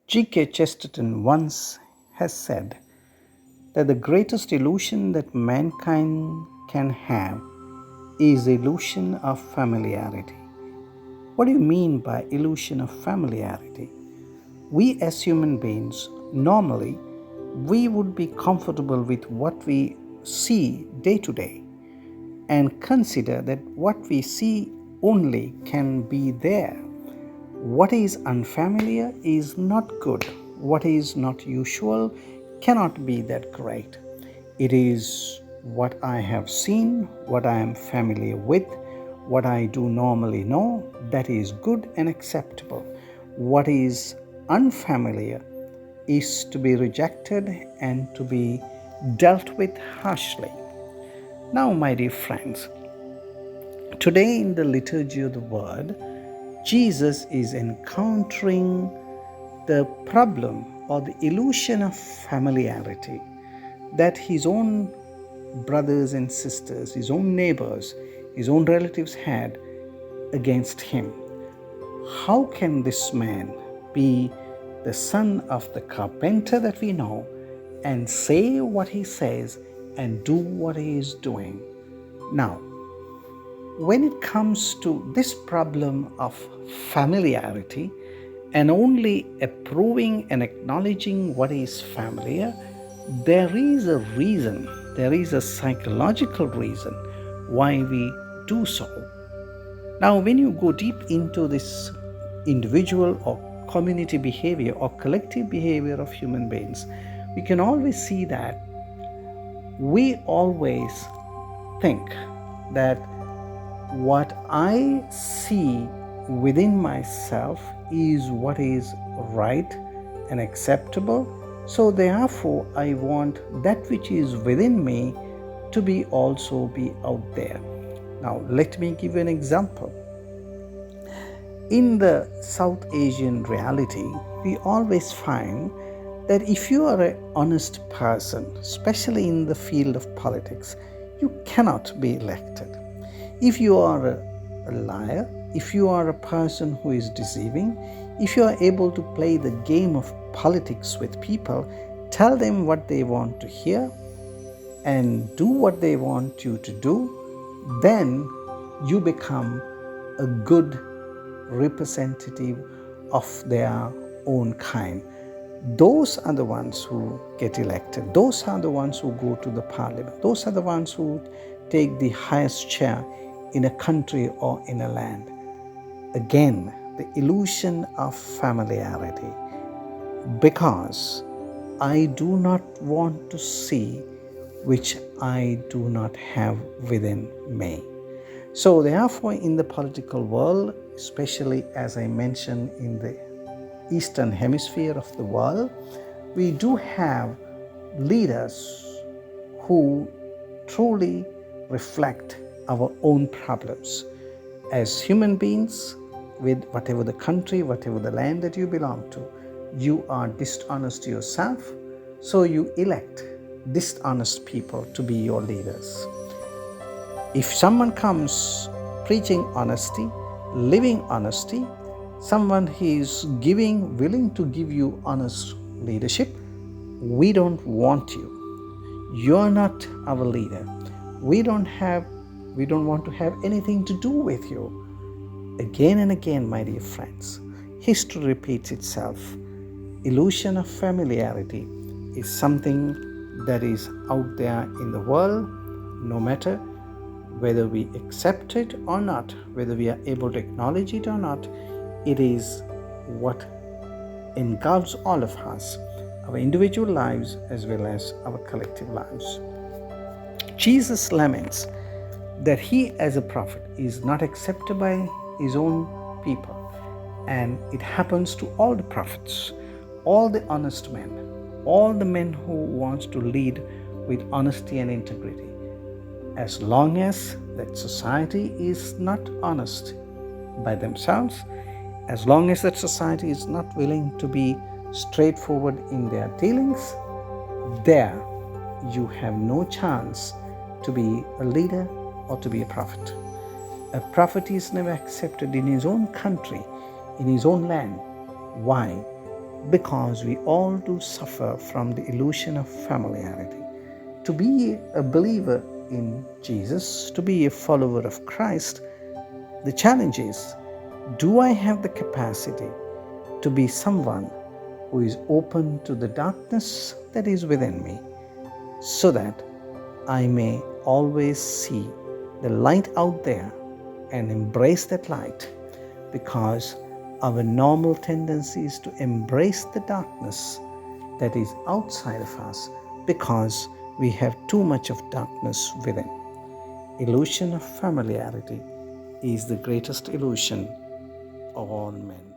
G.K. Chesterton once has said that the greatest illusion that mankind can have is the illusion of familiarity. What do you mean by illusion of familiarity? We as human beings, normally, we would be comfortable with what we see day to day and consider that what we see only can be there. What is unfamiliar is not good. What is not usual cannot be that great. It is what I have seen, what I am familiar with, what I do normally know, that is good and acceptable. What is unfamiliar is to be rejected and to be dealt with harshly. Now, my dear friends, today in the liturgy of the word, Jesus is encountering the problem or the illusion of familiarity that his own brothers and sisters, his own neighbors, his own relatives had against him. How can this man be the son of the carpenter that we know and say what he says and do what he is doing? Now, when it comes to this problem of familiarity and only approving and acknowledging what is familiar, there is a reason, there is a psychological reason why we do so. Now, when you go deep into this individual or community behavior or collective behavior of human beings, we can always see that we always think that what I see within myself is what is right and acceptable. So therefore, I want that which is within me to be also be out there. Now, let me give you an example. In the South Asian reality, we always find that if you are an honest person, especially in the field of politics, you cannot be elected. If you are a liar, if you are a person who is deceiving, if you are able to play the game of politics with people, tell them what they want to hear and do what they want you to do, then you become a good representative of their own kind. Those are the ones who get elected. Those are the ones who go to the parliament. Those are the ones who take the highest chair in a country or in a land. Again, the illusion of familiarity, because I do not want to see which I do not have within me. So therefore, in the political world, especially as I mentioned in the Eastern Hemisphere of the world, we do have leaders who truly reflect our own problems. As human beings, with whatever the country, whatever the land that you belong to, you are dishonest to yourself, so you elect dishonest people to be your leaders. If someone comes preaching honesty, living honesty, someone who is willing to give you honest leadership, we don't want you. You're not our leader. We don't want to have anything to do with you. Again and again, my dear friends, history repeats itself. Illusion of familiarity is something that is out there in the world, no matter whether we accept it or not, whether we are able to acknowledge it or not. It is what engulfs all of us, our individual lives as well as our collective lives. Jesus laments that he as a prophet is not accepted by his own people, and it happens to all the prophets, all the honest men, all the men who wants to lead with honesty and integrity. As long as that society is not honest by themselves, as long as that society is not willing to be straightforward in their dealings, there you have no chance to be a leader or to be a prophet. A prophet is never accepted in his own country, in his own land. Why? because we all do suffer from the illusion of familiarity. To be a believer in Jesus, to be a follower of Christ, the challenge is, do I have the capacity to be someone who is open to the darkness that is within me, so that I may always see the light out there and embrace that light? Because our normal tendency is to embrace the darkness that is outside of us, because we have too much of darkness within. Illusion of familiarity is the greatest illusion of all men.